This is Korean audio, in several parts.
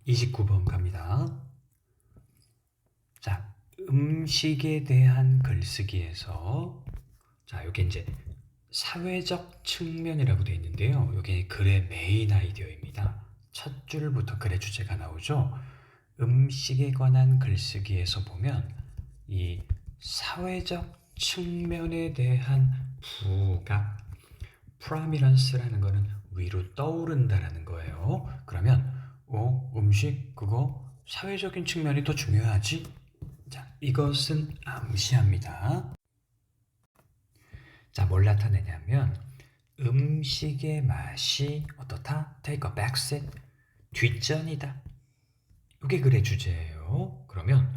29번 갑니다. 자, 음식에 대한 글쓰기에서 여기 이제 사회적 측면이라고 되어 있는데요. 여기 글의 메인 아이디어입니다. 첫 줄부터 글의 주제가 나오죠. 음식에 관한 글쓰기에서 보면 이 사회적 측면에 대한 부가 프라미런스라는 거는 위로 떠오른다라는 거예요. 그러면 음식 그거 사회적인 측면이 더 중요하지? 자, 이것은 암시합니다. 자, 뭘 나타내냐면 음식의 맛이 어떻다? Take a backseat. 뒷전이다. 이게 글의 주제예요. 그러면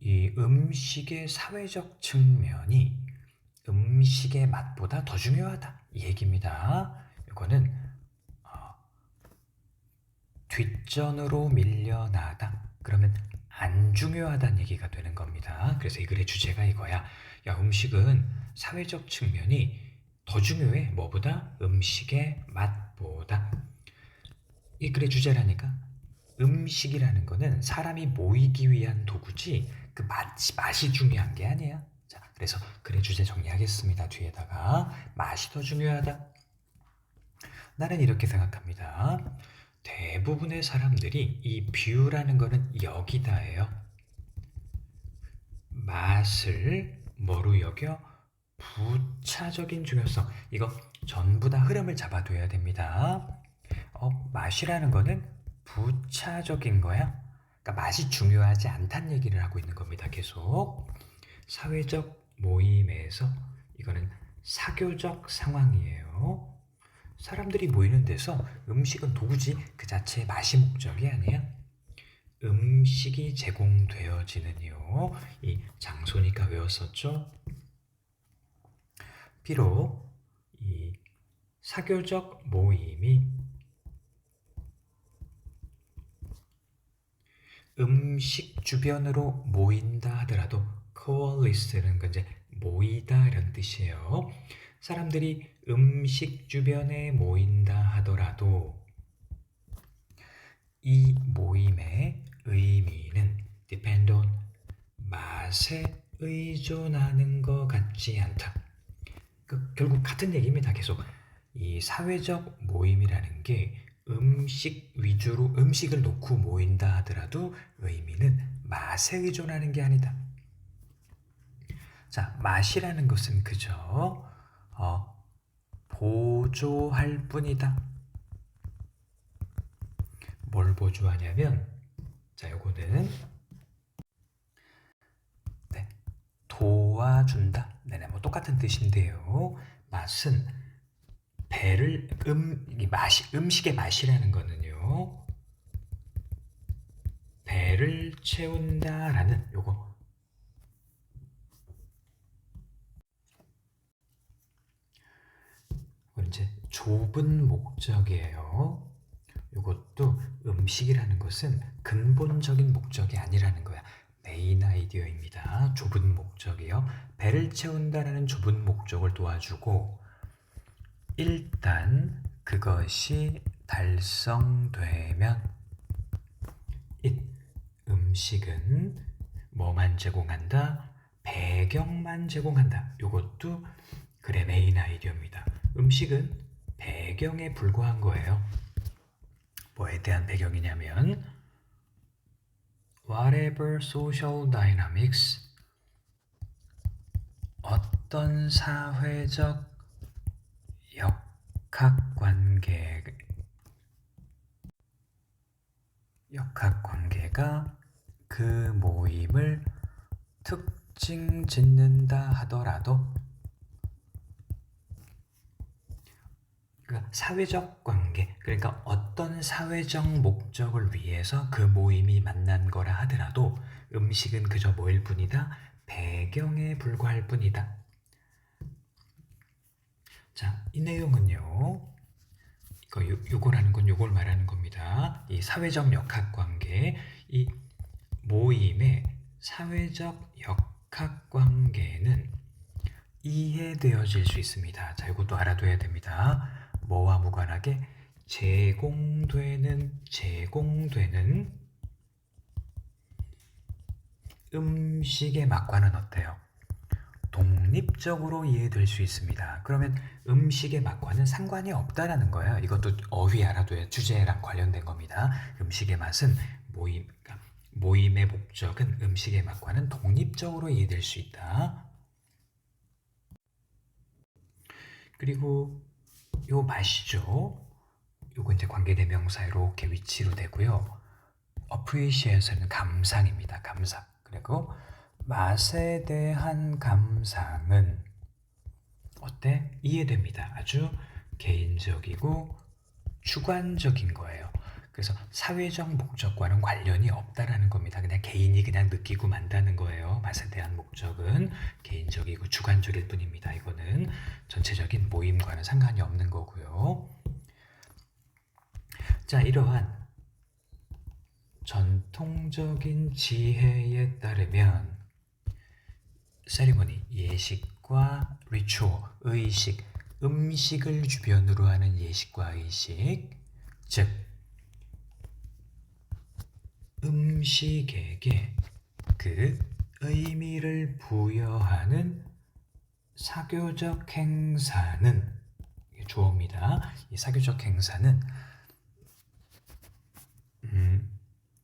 이 음식의 사회적 측면이 음식의 맛보다 더 중요하다. 이 얘기입니다. 이거는 뒷전으로 밀려나다. 그러면 안 중요하다는 얘기가 되는 겁니다. 그래서 이 글의 주제가 이거야. 야, 음식은 사회적 측면이 더 중요해. 뭐보다? 음식의 맛보다. 이 글의 주제라니까. 음식이라는 거는 사람이 모이기 위한 도구지 그 맛이 중요한 게 아니야. 자, 그래서 글의 주제 정리하겠습니다. 뒤에다가 맛이 더 중요하다. 나는 이렇게 생각합니다. 대부분의 사람들이 이 뷰라는 거는 여기다예요. 맛을 뭐로 여겨? 부차적인 중요성. 이거 전부 다 흐름을 잡아둬야 됩니다. 맛이라는 거는 부차적인 거야. 그러니까 맛이 중요하지 않다는 얘기를 하고 있는 겁니다. 계속. 사회적 모임에서 이거는 사교적 상황이에요. 사람들이 모이는 데서 음식은 도구지 그 자체의 맛이 목적이 아니야. 음식이 제공되어지는요. 이 장소니까 외웠었죠. 비록 이 사교적 모임이 음식 주변으로 모인다 하더라도 coalesce는 건 이제 모이다 이런 뜻이에요. 사람들이 음식 주변에 모인다 하더라도 이 모임의 의미는 depend on 맛에 의존하는 것 같지 않다. 결국 같은 얘기입니다. 계속 이 사회적 모임이라는 게 음식 위주로 음식을 놓고 모인다 하더라도 의미는 맛에 의존하는 게 아니다. 자, 맛이라는 것은 그저 보조할 뿐이다. 뭘 보조하냐면 자, 요거는 도와준다. 네네, 뭐 똑같은 뜻인데요. 맛은 배를 음식의 맛이라는 거는요. 배를 채운다라는 요거. 이제 좁은 목적이에요. 이것도 음식이라는 것은 근본적인 목적이 아니라는 거야. 메인 아이디어입니다. 좁은 목적이요. 배를 채운다라는 좁은 목적을 도와주고 일단 그것이 달성되면 음식은 뭐만 제공한다? 배경만 제공한다. 이것도 글의 메인 아이디어입니다. 음식은 배경에 불과한 거예요. 뭐에 대한 배경이냐면 whatever social dynamics 어떤 사회적 역학관계가 그 모임을 특징 짓는다 하더라도 사회적 관계, 그러니까 어떤 사회적 목적을 위해서 그 모임이 만난 거라 하더라도 음식은 그저 뭐일 뿐이다? 배경에 불과할 뿐이다. 자, 이 내용은요. 요거라는 건 요걸 말하는 겁니다. 이 사회적 역학관계, 이 모임의 사회적 역학관계는 이해되어질 수 있습니다. 자, 이것도 알아둬야 됩니다. 뭐와 무관하게? 제공되는 음식의 맛과는 어때요? 독립적으로 이해될 수 있습니다. 그러면 음식의 맛과는 상관이 없다라는 거예요. 이것도 어휘 알아둬야 주제랑 관련된 겁니다. 음식의 맛은 모임의 목적은 음식의 맛과는 독립적으로 이해될 수 있다. 그리고 요 맛이죠. 요거 이제 관계대명사 이렇게 위치로 되고요. appreciation은 감상입니다. 감상. 그리고 맛에 대한 감상은 어때? 이해됩니다. 아주 개인적이고 주관적인 거예요. 그래서 사회적 목적과는 관련이 없다라는 겁니다. 그냥 개인이 그냥 느끼고 만다는 거예요. 맛에 대한 목적은 개인적이고 주관적일 뿐입니다. 이거는 전체적인 모임과는 상관이 없는 거고요. 자, 이러한 전통적인 지혜에 따르면 세리머니, 예식과 리추얼, 의식, 음식을 주변으로 하는 예식과 의식, 즉 음식에게 그 의미를 부여하는 사교적 행사는, 이게 주어입니다. 이 사교적 행사는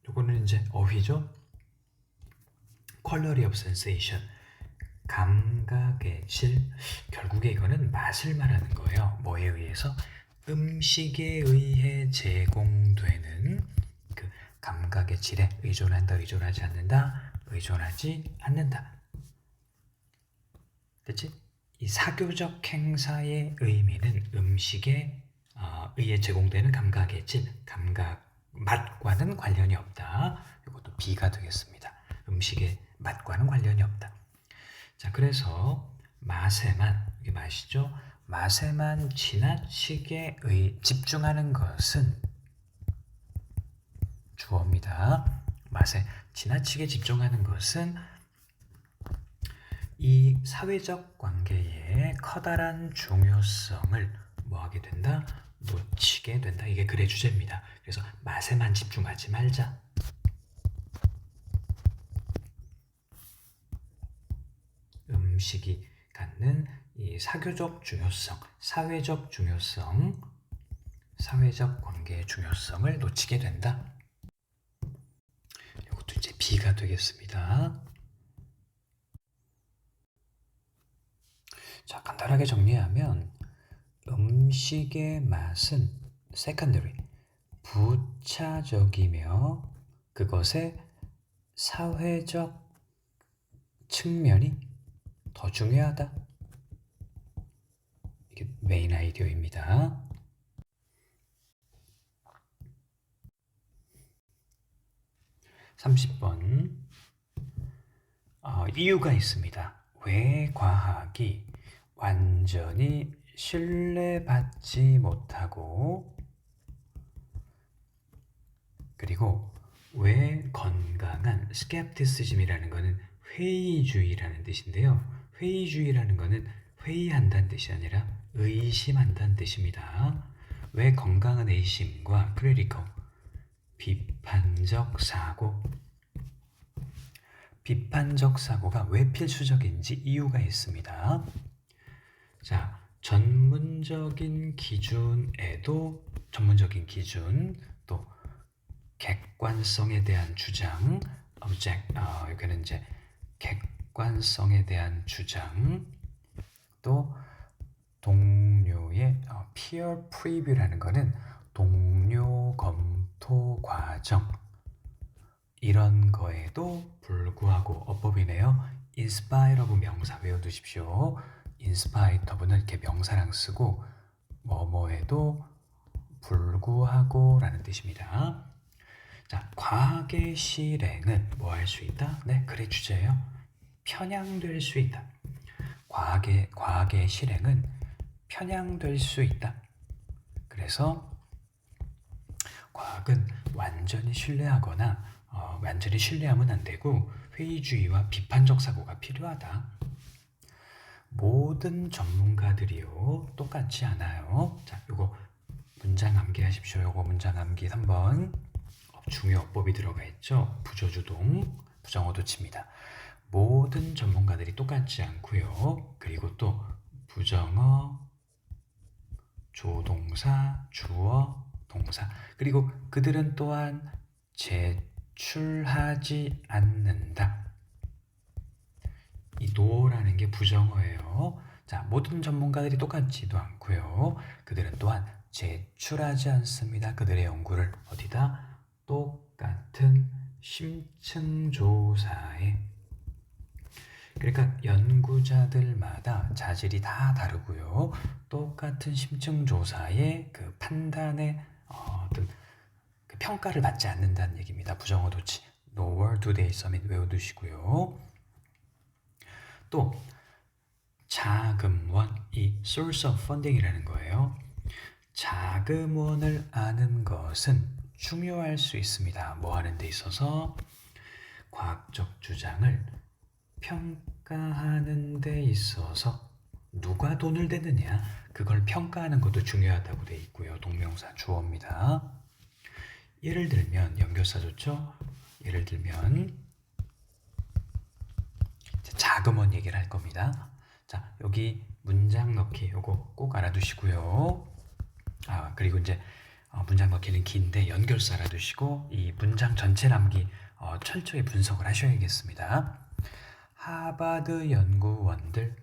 요거는 이제 어휘죠. quality of sensation, 감각의 질. 결국에 이거는 맛을 말하는 거예요. 뭐에 의해서? 음식에 의해 제공되는 그 감각의 질에 의존한다, 의존하지 않는다, 의존하지 않는다. 됐지? 이 사교적 행사의 의미는 음식에 의해 제공되는 감각의 질, 감각, 맛과는 관련이 없다. 이것도 B가 되겠습니다. 음식의 맛과는 관련이 없다. 자, 그래서 맛에만, 이게 맛이죠? 맛에만 지나치게 집중하는 것은 주어입니다. 맛에 지나치게 집중하는 것은 이 사회적 관계의 커다란 중요성을 뭐하게 된다? 놓치게 된다. 이게 글의 주제입니다. 그래서 맛에만 집중하지 말자. 음식이 갖는 이 사교적 중요성, 사회적 중요성, 사회적 관계의 중요성을 놓치게 된다. 이것도 이제 B가 되겠습니다. 자, 간단하게 정리하면 음식의 맛은 secondary, 부차적이며 그것의 사회적 측면이 더 중요하다. 이게 메인 아이디어입니다. (30번) 이유가 있습니다. 왜 과학이 완전히 신뢰받지 못하고, 그리고 왜 건강한 skepticism이라는 것은 회의주의라는 뜻인데요. 회의주의라는 것은 회의한다는 뜻이 아니라 의심한다는 뜻입니다. 왜 건강한 의심과 critical, 비판적 사고, 비판적 사고가 왜 필수적인지 이유가 있습니다. 자, 전문적인 기준에도 전문적인 기준, 또 객관성에 대한 주장, 여기는 이제 객관성에 대한 주장, 또 동료의 peer preview라는 거는 동료 검토 과정, 이런 거에도 불구하고 어법이네요. in spite of 명사 외워두십시오. in spite of는 이렇게 명사랑 쓰고 뭐뭐에도 불구하고 라는 뜻입니다. 자, 과학의 실행은 뭐 할 수 있다? 네, 글의 주제예요. 편향될 수 있다. 과학의 실행은 편향될 수 있다. 그래서 과학은 완전히 신뢰하거나 완전히 신뢰하면 안 되고 회의주의와 비판적 사고가 필요하다. 모든 전문가들이요 똑같지 않아요. 자, 요거 문장 암기하십시오. 요거 문장 암기 3번. 중요어법이 들어가 있죠. 부조주동, 부정어도치입니다. 모든 전문가들이 똑같지 않고요. 그리고 또 부정어, 조동사, 주어, 동사. 그리고 그들은 또한 제출하지 않는다. 이 no라는 게 부정어예요. 자, 모든 전문가들이 똑같지도 않고요. 그들은 또한 제출하지 않습니다. 그들의 연구를 어디다? 똑같은 심층조사에. 그러니까 연구자들마다 자질이 다 다르고요. 똑같은 심층조사에 그 판단의 어떤 그 평가를 받지 않는다는 얘기입니다. 부정어 도치. nowhere do they submit 외워두시고요. 또 자금원, 이 source of funding이라는 거예요. 자금원을 아는 것은 중요할 수 있습니다. 뭐 하는 데 있어서? 과학적 주장을 평가하는 데 있어서 누가 돈을 대느냐, 그걸 평가하는 것도 중요하다고 돼 있고요. 동명사 주어입니다. 예를 들면 연결사 좋죠? 예를 들면 자금원 얘기를 할 겁니다. 자, 여기 문장 넣기 요거 꼭 알아두시고요. 그리고 이제 문장 넣기는 긴데 연결사 알아두시고 이 문장 전체 남기 철저히 분석을 하셔야겠습니다. 하버드 연구원들,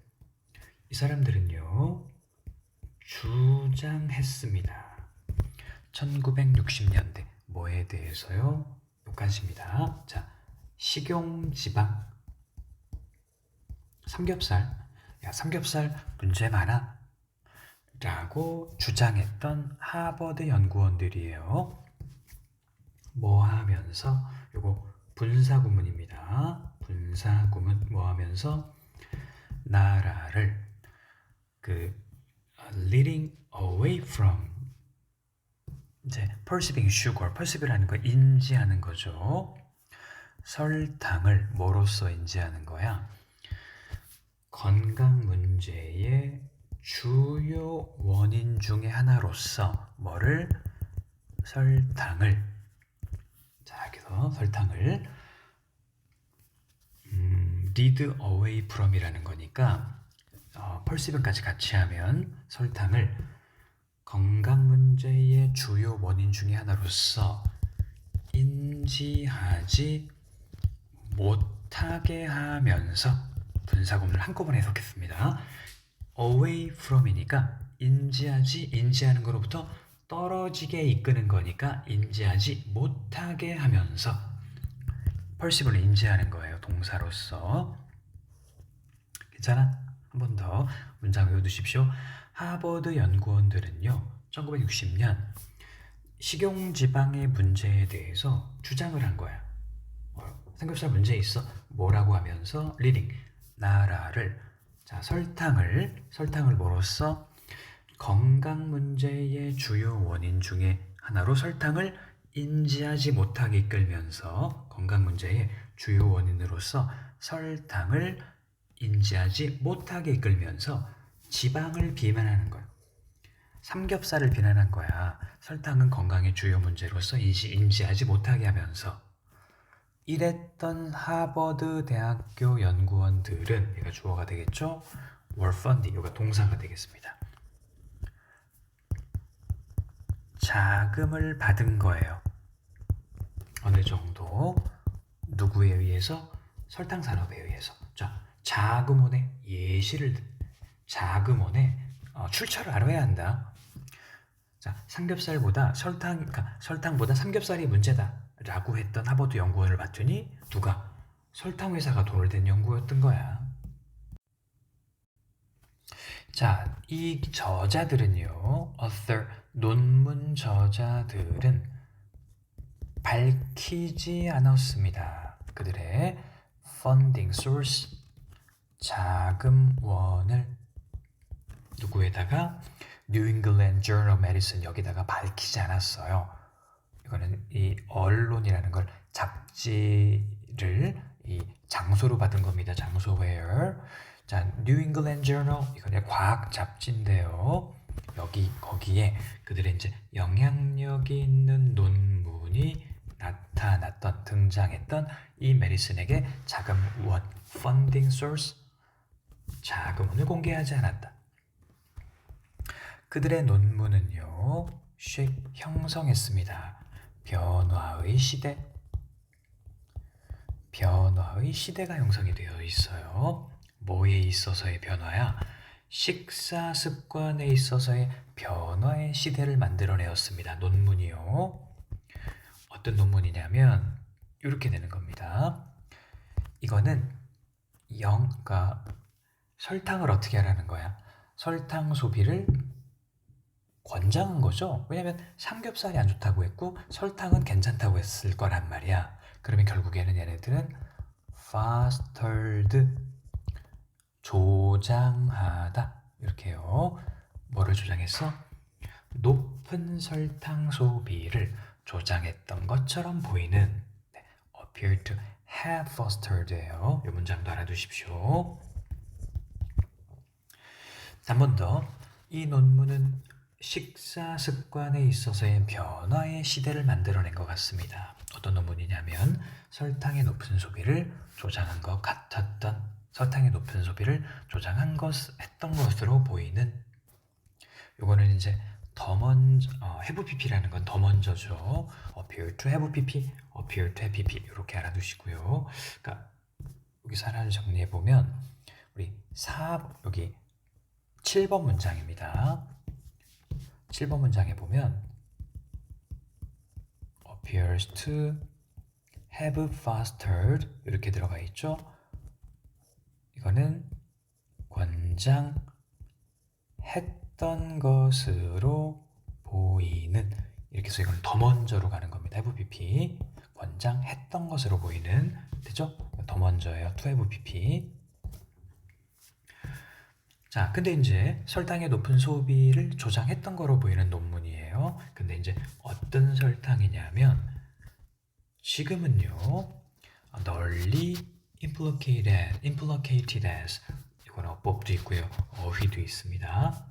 이 사람들은요 주장했습니다. 1960년대 뭐에 대해서요? 요까지입니다. 자, 식용지방, 삼겹살, 야 삼겹살 문제 많아 라고 주장했던 하버드 연구원들이에요. 뭐 하면서? 요거 분사구문입니다. 분사구문 뭐 하면서? 나라를 leading away from, 이제 perceiving sugar, perceive라는 거 인지하는 거죠. 설탕을 뭐로써 인지하는 거야? 건강 문제의 주요 원인 중에 하나로서 뭐를? 설탕을. 자, 여기서 설탕을 lead away from이라는 거니까 perceive까지 같이 하면 설탕을 건강 문제의 주요 원인 중에 하나로서 인지하지 못하게 하면서, 분사구문을 한꺼번에 해석했습니다. away from이니까 인지하는 거로부터 떨어지게 이끄는 거니까 인지하지 못하게 하면서 perceive를 인지하는 거예요. 동사로서. 괜찮아? 한 번 더 문장 외워두십시오. 하버드 연구원들은요 1960년 식용지방의 문제에 대해서 주장을 한 거야. 삼겹살 문제 있어? 뭐라고 하면서 leading, 나라를, 자 설탕을 뭐로써? 건강 문제의 주요 원인 중에 하나로 설탕을 인지하지 못하게 이끌면서, 건강 문제의 주요 원인으로서 설탕을 인지하지 못하게 이끌면서 지방을 비난하는 거야. 삼겹살을 비난한 거야. 설탕은 건강의 주요 문제로서 인지하지 못하게 하면서. 이랬던 하버드 대학교 연구원들은, 얘가 주어가 되겠죠? were funding, 이거 동사가 되겠습니다. 자금을 받은 거예요. 어느 정도? 누구에 의해서? 설탕 산업에 의해서. 자, 자금원의 예시를, 자금원의 출처를 알아야 한다. 자, 삼겹살보다 설탕보다 삼겹살이 문제다라고 했던 하버드 연구원을 봤더니 누가? 설탕 회사가 돈을 댄 연구였던 거야. 자, 이 저자들은요, author, 논문 저자들은 밝히지 않았습니다. 그들의 funding source, 자금원을 누구에다가? New England Journal of Medicine, 여기다가 밝히지 않았어요. 이거는 이 언론이라는 걸, 잡지를 이 장소로 받은 겁니다. 장소 where. 자, New England Journal, 이거는 과학 잡지인데요. 거기에 그들의 이제 영향력이 있는 논문이 나타났던 등장했던 이 메디슨에게 자금원 (funding source) 자금원을 공개하지 않았다. 그들의 논문은요 형성했습니다. 변화의 시대가 형성이 되어 있어요. 뭐에 있어서의 변화야? 식사 습관에 있어서의 변화의 시대를 만들어내었습니다. 논문이요. 어떤 논문이냐면 이렇게 되는 겁니다. 이거는 그러니까 설탕을 어떻게 하라는 거야? 설탕 소비를 권장한 거죠. 왜냐면 삼겹살이 안 좋다고 했고 설탕은 괜찮다고 했을 거란 말이야. 그러면 결국에는 얘네들은 fostered 조장하다 이렇게요. 뭐를 조장했어? 높은 설탕 소비를 조장했던 것처럼 보이는 appear to have fostered예요. 이 문장도 알아두십시오. 한 번 더. 이 논문은 식사 습관에 있어서의 변화의 시대를 만들어낸 것 같습니다. 어떤 논문이냐면 설탕의 높은 소비를 조장한 것 같았던 설탕의 높은 소비를 했던 것으로 보이는 요거는 이제 더 먼저 have pp라는 건 더 먼저죠. appear to have pp, appear to have pp 이렇게 알아두시고요. 그러니까 여기서 하나를 정리해 보면 우리 여기 7번 문장입니다. 7번 문장에 보면 appears to have fostered 이렇게 들어가 있죠. 이거는 권장했던 것으로 보이는 이렇게 해서 이건 더 먼저로 가는 겁니다. have pp 권장했던 것으로 보이는 됐죠? 더 먼저예요. to have pp. 자, 근데 이제 설탕의 높은 소비를 조장했던 거로 보이는 논문이에요. 근데 이제 어떤 설탕이냐면 지금은요 널리 implicated as 이건 어법도 있고요 어휘도 있습니다.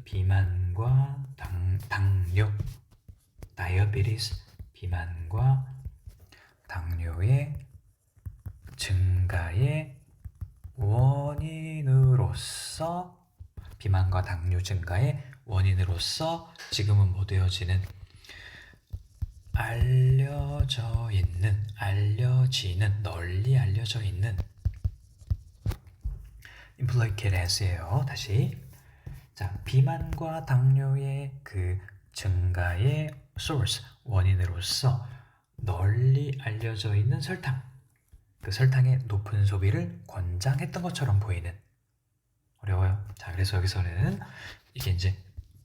비만과 당뇨 diabetes 비만과 당뇨의 증가의 원인으로서 비만과 당뇨 증가의 원인으로서 지금은 뭐 되어지는 널리 알려져 있는 implicated as예요. 다시 자 비만과 당뇨의 그 증가의 source 원인으로서 널리 알려져 있는 설탕 그 설탕의 높은 소비를 권장했던 것처럼 보이는 어려워요. 자 그래서 여기서는 이게 이제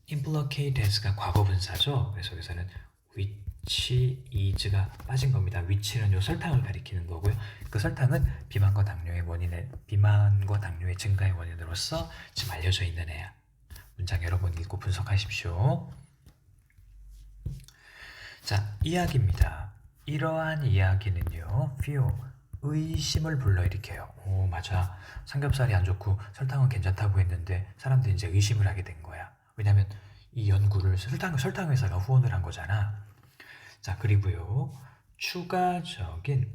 implicate as가 과거분사죠. 그래서 여기서는 which is가 빠진 겁니다. which는 요 설탕을 가리키는 거고요. 그 설탕은 비만과 당뇨의 증가의 원인으로서 지금 알려져 있는 애야. 문장 여러분 읽고 분석하십시오. 자, 이야기입니다. 이러한 이야기는요, 의심을 불러일으켜요. 오, 맞아. 삼겹살이 안 좋고 설탕은 괜찮다고 했는데 사람들이 이제 의심을 하게 된 거야. 왜냐면 이 연구를 설탕 회사가 후원을 한 거잖아. 자, 그리고요. 추가적인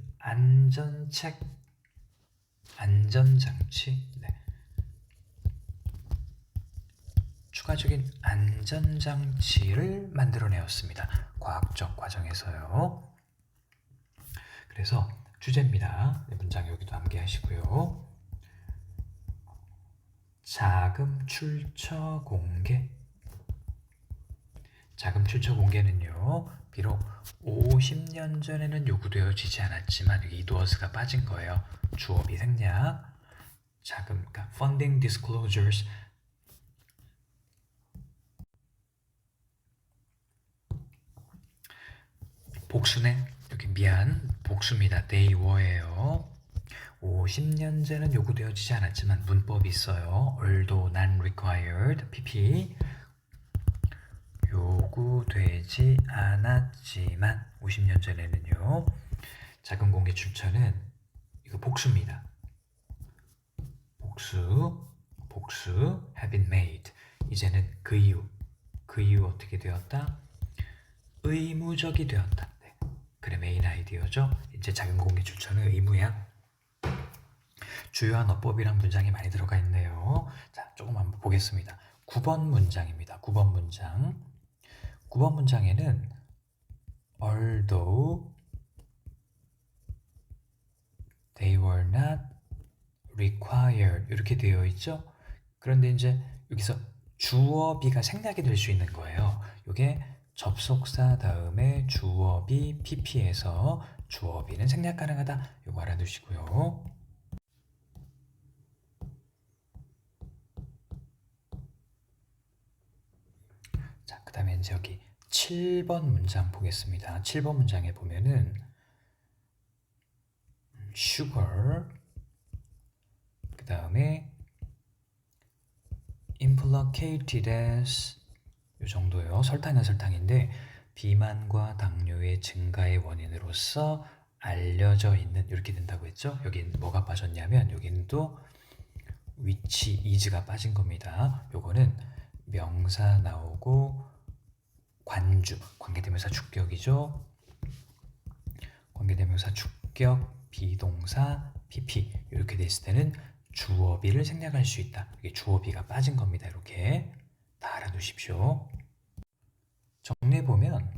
추가적인 안전장치를 만들어내었습니다. 과학적 과정에서요. 그래서 주제입니다. 문장 여기도 암기하시고요. 자금 출처 공개는요. 비록 50년 전에는 요구되어지지 않았지만 여기 이도어스가 빠진 거예요. 주어비 생략. 그러니까 funding disclosures 복수네. 여기 복수입니다. they were예요. 50년 전에는 요구되어지지 않았지만 문법이 있어요. although not required pp 요구되지 않았지만 50년 전에는요. 자금 공개 출처는 이거 복수입니다. 복수 have been made. 이제는 그 이후 어떻게 되었다? 의무적이 되었다. 네. 그래 메인 아이디어죠. 이제 작은 공개 출처는 의무야. 주요한 어법이란 문장이 많이 들어가 있네요. 자, 조금 한번 보겠습니다. 9번 문장입니다. 9번 문장. 9번 문장에는 although they were not required 이렇게 되어 있죠. 그런데 이제 여기서 주어비가 생략이 될 수 있는 거예요. 이게 접속사 다음에 주어비 pp에서 주어비는 생략 가능하다. 이거 알아두시고요. 자, 그 다음에 이제 여기 7번 문장 보겠습니다. 7번 문장에 보면은 sugar 그 다음에 implicated as 이 정도요. 설탕은 설탕인데 비만과 당뇨의 증가의 원인으로서 알려져 있는 이렇게 된다고 했죠. 여긴 뭐가 빠졌냐면 여기는 또 which is가 빠진 겁니다. 요거는 명사 나오고 관주 관계대명사 주격이죠. 관계대명사 주격 비동사 pp 이렇게 됐을 때는 주어비를 생략할 수 있다. 이게 주어비가 빠진 겁니다. 이렇게 다 알아두십시오. 정리해보면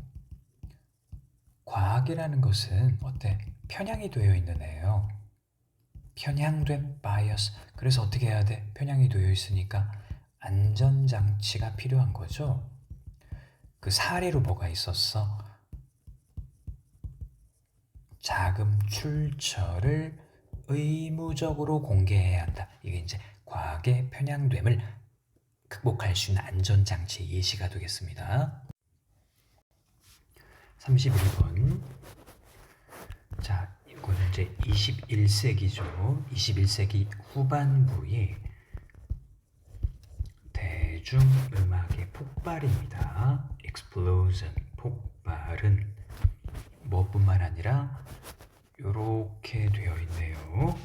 과학이라는 것은 어때? 편향이 되어 있는 애예요. 편향된 bias. 그래서 어떻게 해야 돼? 편향이 되어 있으니까 안전장치가 필요한 거죠. 그 사례로 뭐가 있었어? 자금 출처를 의무적으로 공개해야 한다. 이게 이제 과학의 편향됨을 극복할 수 있는 안전장치 예시가 되겠습니다. 31번. 자, 이거는 이제 21세기죠. 21세기 후반부에 대중음악의 폭발입니다. explosion, 폭발은 뭐뿐만 아니라 이렇게 되어 있네요.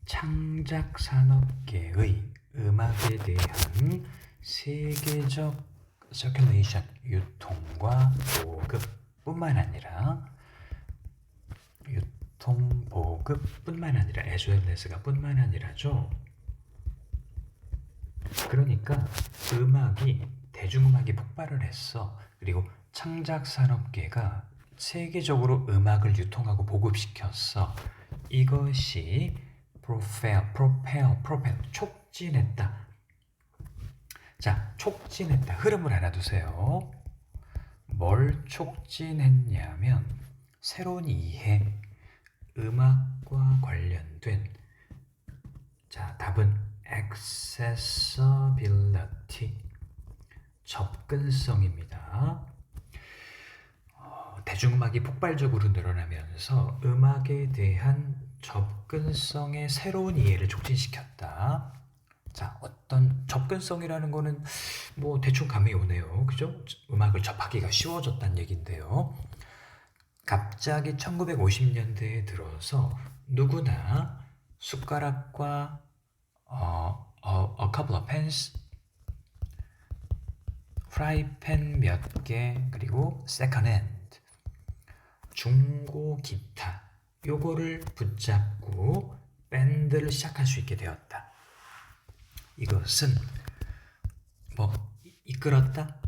창작 산업계의 음악에 대한 세계적 circulation, 유통과 보급뿐만 아니라 유통 보급뿐만 아니라 as well as가 뿐만 아니라죠. 그러니까 대중음악이 폭발을 했어. 그리고 창작 산업계가 세계적으로 음악을 유통하고 보급시켰어. 이것이 촉진했다. 자, 촉진했다. 흐름을 알아두세요. 뭘 촉진했냐면 새로운 이해, 음악과 관련된 자, 답은 accessibility, 접근성입니다. 대중음악이 폭발적으로 늘어나면서 음악에 대한 접근성의 새로운 이해를 촉진시켰다. 자, 어떤 접근성이라는 거는 뭐 대충 감이 오네요. 그죠? 음악을 접하기가 쉬워졌다는 얘기인데요. 갑자기 1950년대에 들어서 누구나 숟가락과 a couple of pens, 프라이팬 몇 개, 그리고 second hand, 중고 기타 요거를 붙잡고 밴드를 시작할 수 있게 되었다. 이것은 뭐 이끌었다?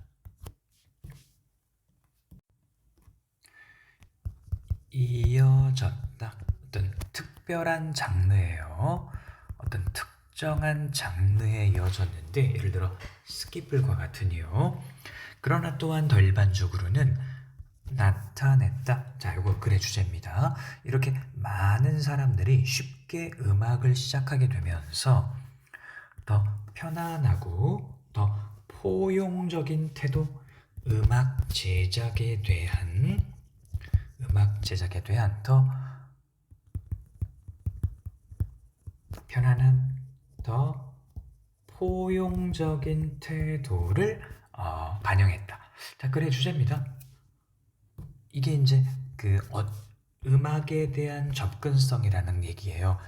이어졌다. 어떤 특별한 장르예요. 어떤 특정한 장르에 이어졌는데 예를 들어 스키플과 같으니요. 그러나 또한 더 일반적으로는 나타냈다. 자, 이거 글의 주제입니다. 이렇게 많은 사람들이 쉽게 음악을 시작하게 되면서 더 편안하고 더 포용적인 태도, 음악 제작에 대한 더 편안한, 더 포용적인 태도를 반영했다. 자, 글의 주제입니다. 이게 이제 음악에 대한 접근성이라는 얘기예요.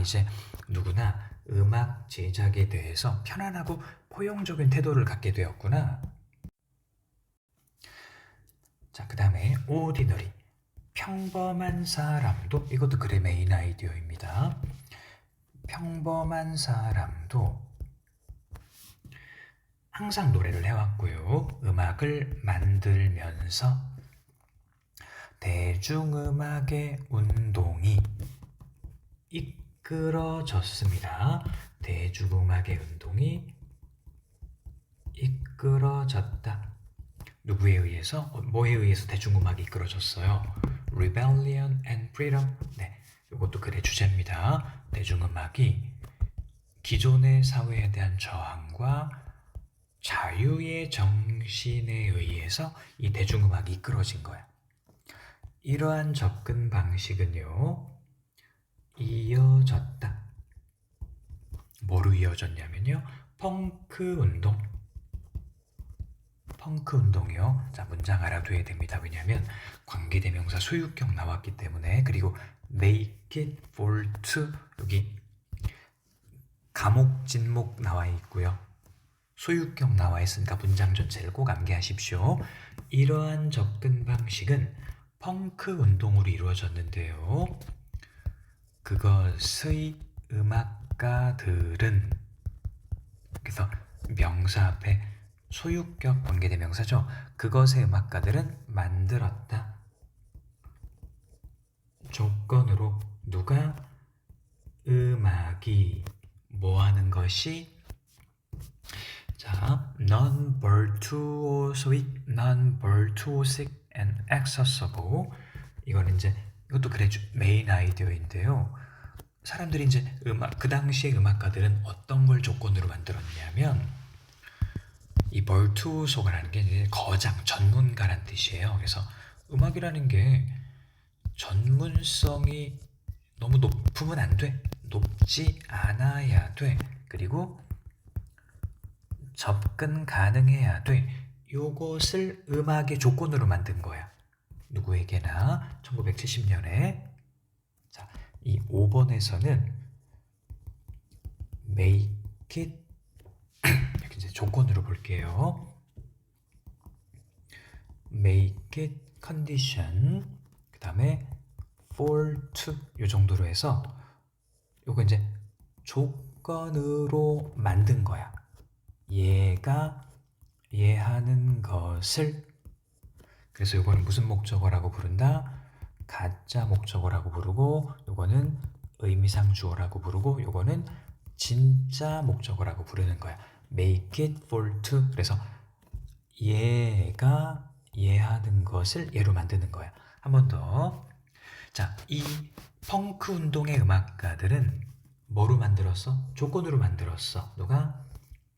이제 누구나 음악 제작에 대해서 편안하고 포용적인 태도를 갖게 되었구나. 자, 그 다음에 ordinary, 평범한 사람도, 이것도 글의 메인 아이디어입니다. 평범한 사람도 항상 노래를 해왔고요. 음악을 만들면서 대중음악의 운동이 이끌어졌습니다. 대중음악의 운동이 이끌어졌다. 누구에 의해서? 뭐에 의해서 대중음악이 이끌어졌어요? Rebellion and Freedom. 네, 이것도 글의 주제입니다. 대중음악이 기존의 사회에 대한 저항과 자유의 정신에 의해서 이 대중음악이 이끌어진 거야. 이러한 접근 방식은요, 이어졌다. 뭐로 이어졌냐면요, 펑크 운동이요. 자, 문장 알아둬야 됩니다. 왜냐하면 관계대명사 소유격 나왔기 때문에. 그리고 make it for to, 여기 가목, 진목 나와 있고요. 소유격 나와 있으니까 문장 전체를 꼭 암기하십시오. 이러한 접근 방식은 펑크 운동으로 이루어졌는데요. 그것의 음악가들은, 그래서 명사 앞에 소유격 관계대명사죠. 그것의 음악가들은 만들었다. 조건으로 누가? 음악이 뭐하는 것이? 자, non-virtuosic, non-virtuosic and accessible. 이것도 그래 메인 아이디어인데요. 사람들이 이제 그 당시의 음악가들은 어떤 걸 조건으로 만들었냐면, 이 virtuoso라는 게 이제 거장, 전문가란 뜻이에요. 그래서 음악이라는 게 전문성이 너무 높으면 안 돼. 높지 않아야 돼. 그리고 접근 가능해야 돼. 요것을 음악의 조건으로 만든 거야. 누구에게나 1970년에. 자, 이 5번에서는 make it, 이렇게 이제 조건으로 볼게요. make it condition, 그 다음에 for to, 요 정도로 해서 요거 이제 조건으로 만든 거야. 얘가 얘하는 것을. 그래서 요거는 무슨 목적어라고 부른다? 가짜 목적어라고 부르고, 요거는 의미상 주어라고 부르고, 요거는 진짜 목적어라고 부르는 거야. make it for to. 그래서 얘가 얘하는 것을 얘로 만드는 거야. 한 번 더. 자, 이 펑크 운동의 음악가들은 뭐로 만들었어? 조건으로 만들었어. 누가?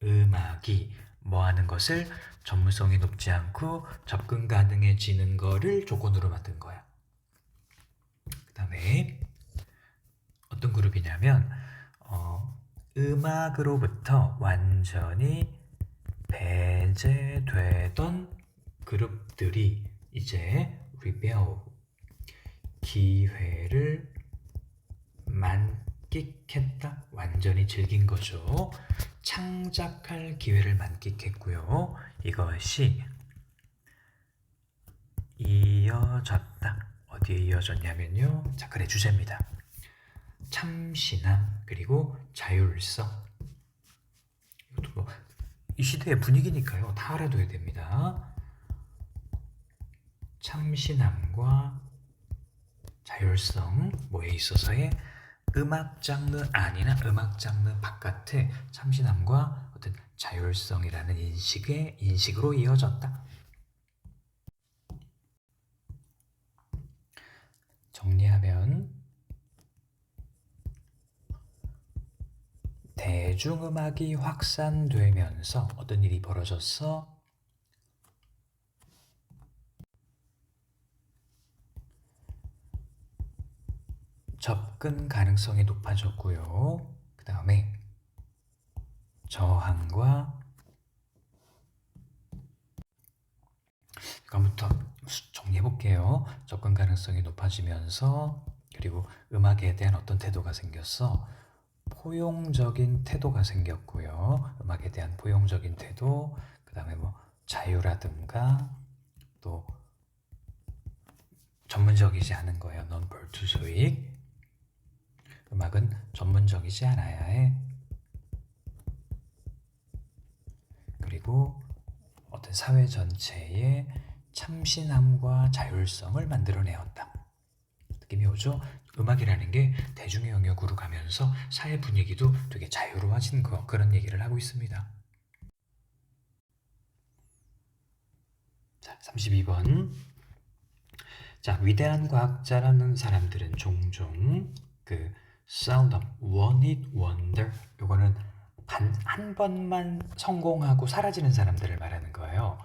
음악이 뭐 하는 것을? 전문성이 높지 않고 접근 가능해지는 거를 조건으로 만든 거야. 그 다음에 어떤 그룹이냐면 음악으로부터 완전히 배제되던 그룹들이 이제 rebel, 기회를 만끽했다. 완전히 즐긴 거죠. 창작할 기회를 만끽했고요. 이것이 이어졌다. 어디에 이어졌냐면요. 자, 글의 주제입니다. 참신함, 그리고 자율성. 이것도 뭐 이 시대의 분위기니까요. 다 알아둬야 됩니다. 참신함과 자율성, 뭐에 있어서의? 음악 장르 안이나 음악 장르 바깥의 참신함과 어떤 자율성이라는 인식으로 이어졌다. 정리하면 대중음악이 확산되면서 어떤 일이 벌어졌어? 접근 가능성이 높아졌고요. 그 다음에 저항과, 이거부터 정리해 볼게요. 접근 가능성이 높아지면서 그리고 음악에 대한 어떤 태도가 생겼어. 포용적인 태도가 생겼고요. 음악에 대한 포용적인 태도, 그 다음에 뭐 자유라든가 또 전문적이지 않은 거예요. non-pertusoic. 음악은 전문적이지 않아야 해. 그리고 어떤 사회 전체의 참신함과 자율성을 만들어내었다. 느낌이 오죠? 음악이라는 게 대중의 영역으로 가면서 사회 분위기도 되게 자유로워진 그런 얘기를 하고 있습니다. 자, 32번. 자, 위대한 과학자라는 사람들은 종종 그 sound of one hit wonder, 요거는 한 번만 성공하고 사라지는 사람들을 말하는 거예요.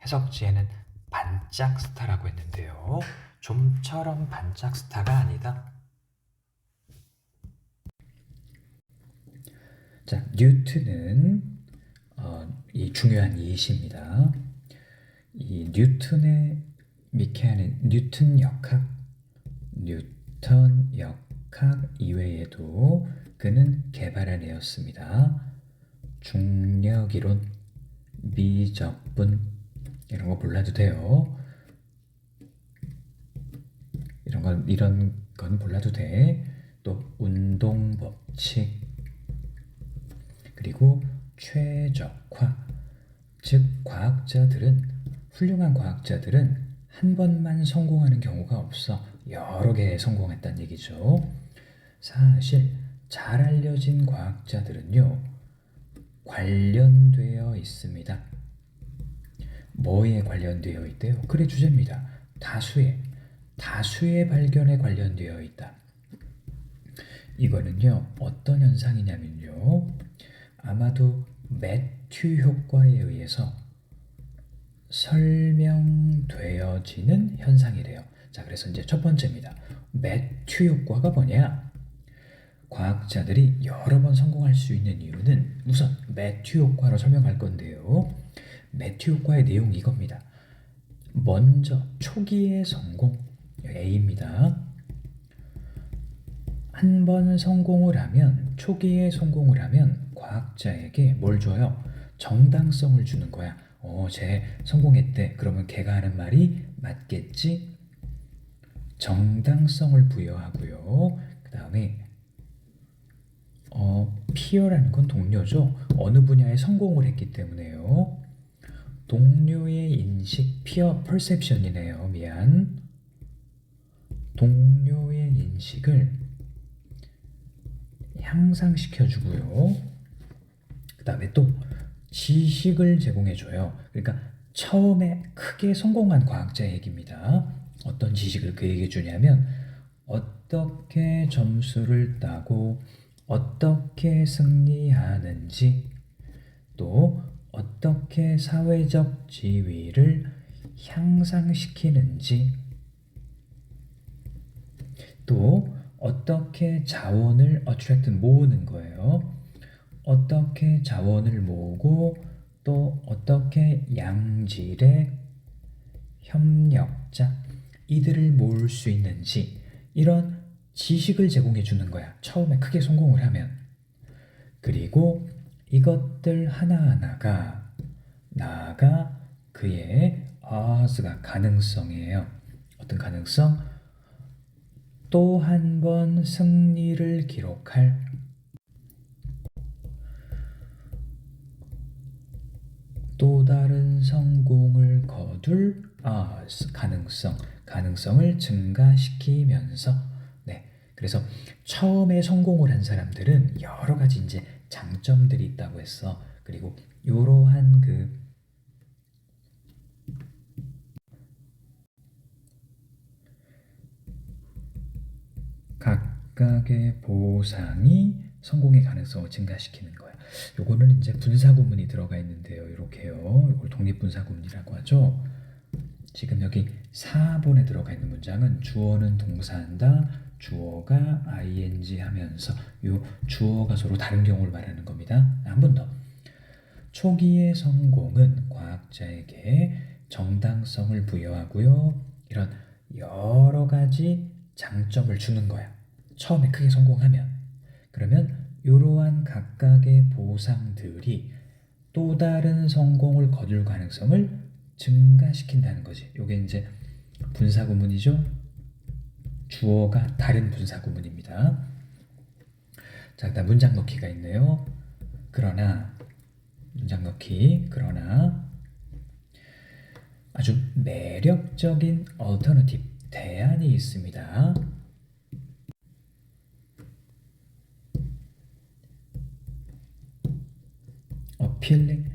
해석지에는 반짝 스타라고 했는데요. 좀처럼 반짝 스타가 아니다. 자, 뉴턴은 이 중요한 이시입니다. 이 뉴턴의 뉴턴 역학 이외에도 그는 개발해내었습니다. 중력이론, 미적분 이런 거 몰라도 돼요. 이런 건 몰라도 돼. 또 운동 법칙, 그리고 최적화. 즉 훌륭한 과학자들은 한 번만 성공하는 경우가 없어. 여러 개 성공했다는 얘기죠. 사실 잘 알려진 과학자들은요, 관련되어 있습니다. 뭐에 관련되어 있대요? 글의 주제입니다. 다수의 발견에 관련되어 있다. 이거는요, 어떤 현상이냐면요, 아마도 매튜 효과에 의해서 설명되어지는 현상이래요. 자, 그래서 이제 첫 번째입니다. 매튜 효과가 뭐냐? 과학자들이 여러 번 성공할 수 있는 이유는 우선 매튜 효과로 설명할 건데요. 매튜 효과의 내용이 이겁니다. 먼저 초기의 성공, A입니다. 한 번 초기에 성공을 하면 과학자에게 뭘 줘요? 정당성을 주는 거야. 쟤 성공했대. 그러면 걔가 하는 말이 맞겠지? 정당성을 부여하고요. 그 다음에 peer라는 건 동료죠. 어느 분야에 성공을 했기 때문에요. 동료의 인식, peer perception이네요. 미안. 동료의 인식을 향상시켜주고요. 그 다음에 또 지식을 제공해줘요. 그러니까 처음에 크게 성공한 과학자 얘기입니다. 어떤 지식을 그에게 주냐면 어떻게 점수를 따고 어떻게 승리하는지, 또 어떻게 사회적 지위를 향상시키는지, 또 어떻게 자원을 모으는 거예요. 어떻게 자원을 모으고 또 어떻게 양질의 협력자 이들을 모을 수 있는지, 이런 지식을 제공해 주는 거야. 처음에 크게 성공을 하면. 그리고 이것들 하나하나가 나아가 그의 가능성이에요. 어떤 가능성? 또 한 번 승리를 기록할, 또 다른 성공을 거둘 가능성을 증가시키면서, 네, 그래서 처음에 성공을 한 사람들은 여러 가지 이제 장점들이 있다고 했어. 그리고 이러한 각각의 보상이 성공의 가능성을 증가시키는 거야. 요거는 이제 분사구문이 들어가 있는데요. 이렇게요. 이걸 독립분사구문이라고 하죠. 지금 여기 4번에 들어가 있는 문장은 주어는 동사한다, 주어가 ing 하면서 요 주어가 서로 다른 경우를 말하는 겁니다. 한 번 더. 초기의 성공은 과학자에게 정당성을 부여하고요. 이런 여러 가지 장점을 주는 거야. 처음에 크게 성공하면. 그러면 이러한 각각의 보상들이 또 다른 성공을 거둘 가능성을 증가시킨다는 거지. 이게 이제 분사구문이죠. 주어가 다른 분사구문입니다. 자, 그다음 문장 넣기가 있네요. 그러나 문장 넣기. 그러나 아주 매력적인 alternative 대안이 있습니다. appealing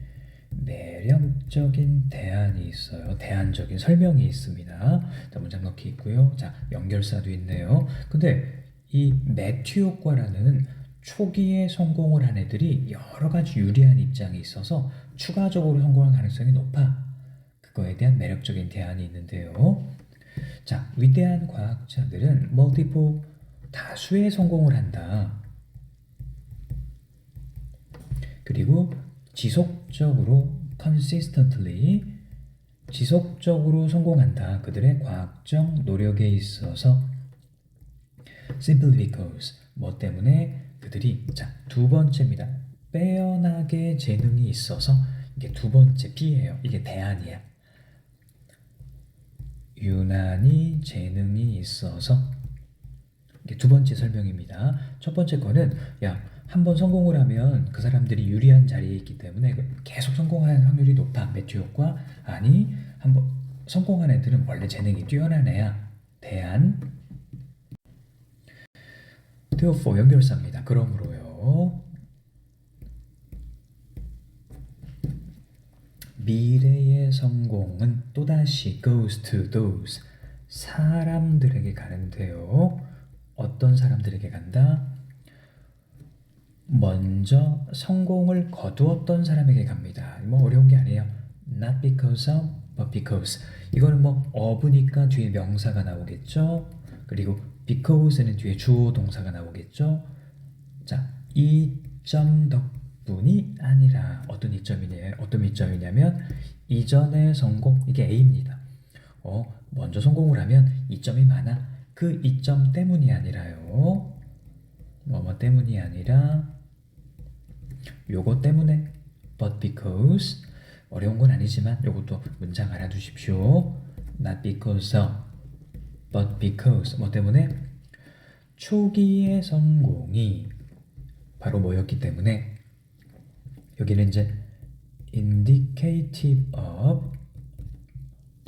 매력적인 대안이 있어요. 대안적인 설명이 있습니다. 자, 문장 넣기 있고요. 자, 연결사도 있네요. 근데 이 매튜 효과라는 초기에 성공을 한 애들이 여러 가지 유리한 입장이 있어서 추가적으로 성공할 가능성이 높아. 그거에 대한 매력적인 대안이 있는데요. 자, 위대한 과학자들은 multiple 다수의 성공을 한다. 그리고 지속적으로 consistently 지속적으로 성공한다. 그들의 과학적 노력에 있어서 simply because 뭐 때문에 그들이 자, 두 번째입니다. 빼어나게 재능이 있어서 이게 두 번째 B예요. 이게 대안이야. 유난히 재능이 있어서 이게 두 번째 설명입니다. 첫 번째 거는 한번 성공을 하면 그 사람들이 유리한 자리에 있기 때문에 계속 성공할 확률이 높아. 매튜 효과. 아니, 한번 성공한 애들은 원래 재능이 뛰어난 애야. 대안. therefore 연결사입니다. 그러므로요. 미래의 성공은 또다시 goes to those 사람들에게 가는데요. 어떤 사람들에게 간다? 먼저 성공을 거두었던 사람에게 갑니다. 뭐 어려운 게 아니에요. Not because of, but because. 이거는 뭐 of니까 뒤에 명사가 나오겠죠. 그리고 because는 뒤에 주어 동사가 나오겠죠. 자, 이점 덕분이 아니라 어떤 이점이냐면 이전의 성공, 이게 A입니다. 먼저 성공을 하면 이점이 많아. 그 이점 때문이 아니라요. 뭐뭐 때문이 아니라 요거 때문에 but because 어려운 건 아니지만 요것도 문장 알아두십시오. not because of but because 뭐 때문에 초기의 성공이 바로 뭐였기 때문에 여기는 이제 indicative of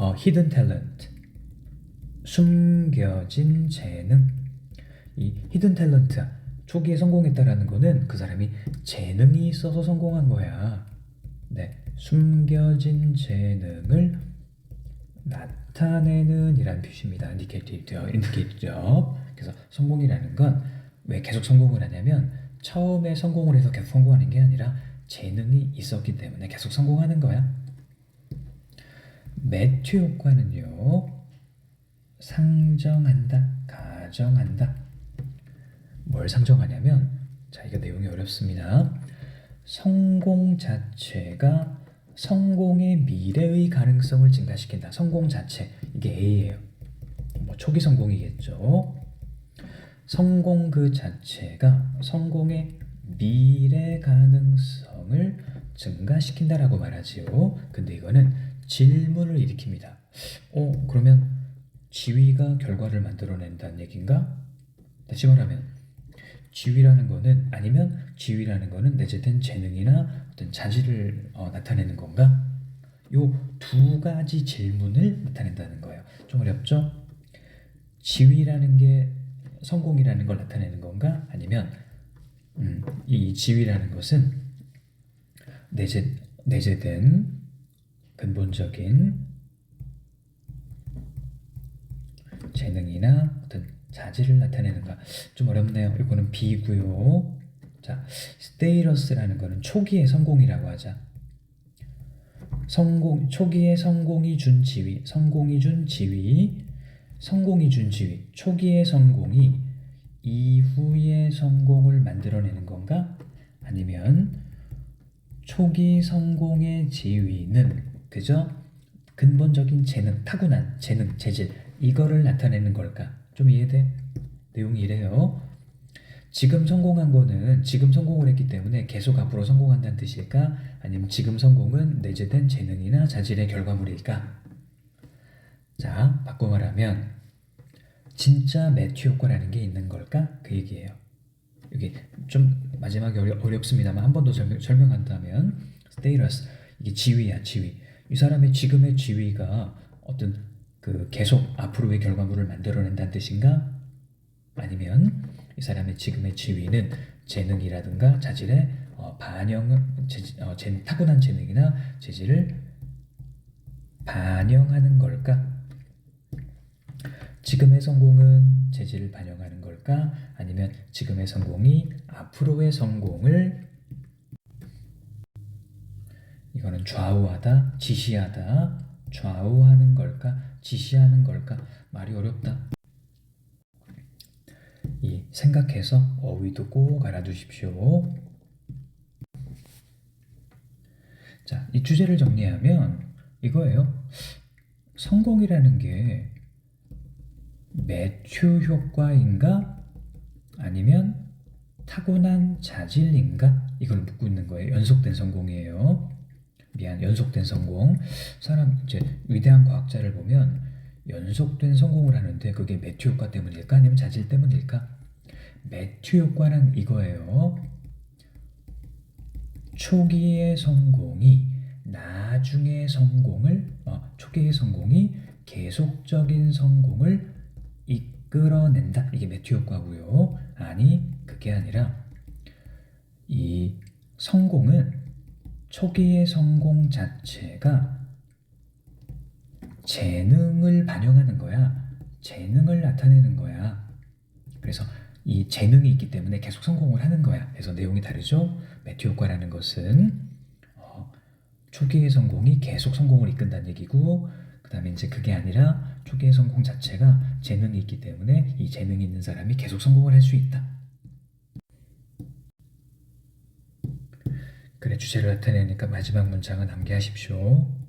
a hidden talent 숨겨진 재능. 이 hidden talent 초기에 성공했다라는 거는 그 사람이 재능이 있어서 성공한 거야. 네, 숨겨진 재능을 나타내는 이란 표시입니다. indicative of. 그래서 성공이라는 건 왜 계속 성공을 하냐면 처음에 성공을 해서 계속 성공하는 게 아니라 재능이 있었기 때문에 계속 성공하는 거야. 매튜 효과는요. 상정한다, 가정한다. 뭘 상정하냐면 자, 이거 내용이 어렵습니다. 성공 자체가 성공의 미래의 가능성을 증가시킨다. 성공 자체, 이게 A예요. 뭐 초기 성공이겠죠. 성공 그 자체가 성공의 미래 가능성을 증가시킨다라고 말하지요. 근데 이거는 질문을 일으킵니다. 그러면 지위가 결과를 만들어낸다는 얘기인가? 다시 말하면 지위라는 거는 아니면 지위라는 거는 내재된 재능이나 어떤 자질을 나타내는 건가? 요 두 가지 질문을 나타낸다는 거예요. 좀 어렵죠? 지위라는 게 성공이라는 걸 나타내는 건가? 아니면 이 지위라는 것은 내재된 근본적인 재능이나 어떤 자질을 나타내는가? 좀 어렵네요. 이거는 B고요. 자, 스테이러스라는 거는 초기의 성공이라고 하자. 초기의 성공이 준 지위, 초기의 성공이 이후의 성공을 만들어내는 건가? 아니면 초기 성공의 지위는 그저 근본적인 재능, 타고난 재능, 재질 이거를 나타내는 걸까? 좀 이해돼? 내용이 이래요. 지금 성공한 거는 지금 성공을 했기 때문에 계속 앞으로 성공한다는 뜻일까? 아니면 지금 성공은 내재된 재능이나 자질의 결과물일까? 자, 바꿔 말하면 진짜 매튜 효과라는 게 있는 걸까? 그 얘기예요. 이게 좀 마지막에 어렵습니다만 한 번 더 설명한다면 status, 이게 지위야, 지위. 이 사람의 지금의 지위가 어떤 그 계속 앞으로의 결과물을 만들어낸다는 뜻인가? 아니면 이 사람의 지금의 지위는 재능이라든가 자질의 타고난 재능이나 재질을 반영하는 걸까? 지금의 성공은 재질을 반영하는 걸까? 아니면 지금의 성공이 앞으로의 성공을 이거는 좌우하다, 지시하다, 좌우하는 걸까? 지시하는 걸까? 말이 어렵다. 이 생각해서 어휘도 꼭 알아두십시오. 자, 이 주제를 정리하면 이거예요. 성공이라는 게 매튜 효과인가? 아니면 타고난 자질인가? 이걸 묻고 있는 거예요. 연속된 성공이에요. 연속된 성공. 사람 이제 위대한 과학자를 보면 연속된 성공을 하는데 그게 매튜 효과 때문일까? 아니면 자질 때문일까? 매튜 효과는 이거예요. 초기의 성공이 나중의 성공을 초기의 성공이 계속적인 성공을 이끌어낸다. 이게 매튜 효과고요. 아니 그게 아니라 이 성공은 초기의 성공 자체가 재능을 반영하는 거야. 재능을 나타내는 거야. 그래서 이 재능이 있기 때문에 계속 성공을 하는 거야. 그래서 내용이 다르죠. 매튜 효과라는 것은 초기의 성공이 계속 성공을 이끈다는 얘기고, 그 다음에 이제 그게 아니라 초기의 성공 자체가 재능이 있기 때문에 이 재능이 있는 사람이 계속 성공을 할 수 있다. 그래, 주제를 나타내니까 마지막 문장은 암기하십시오.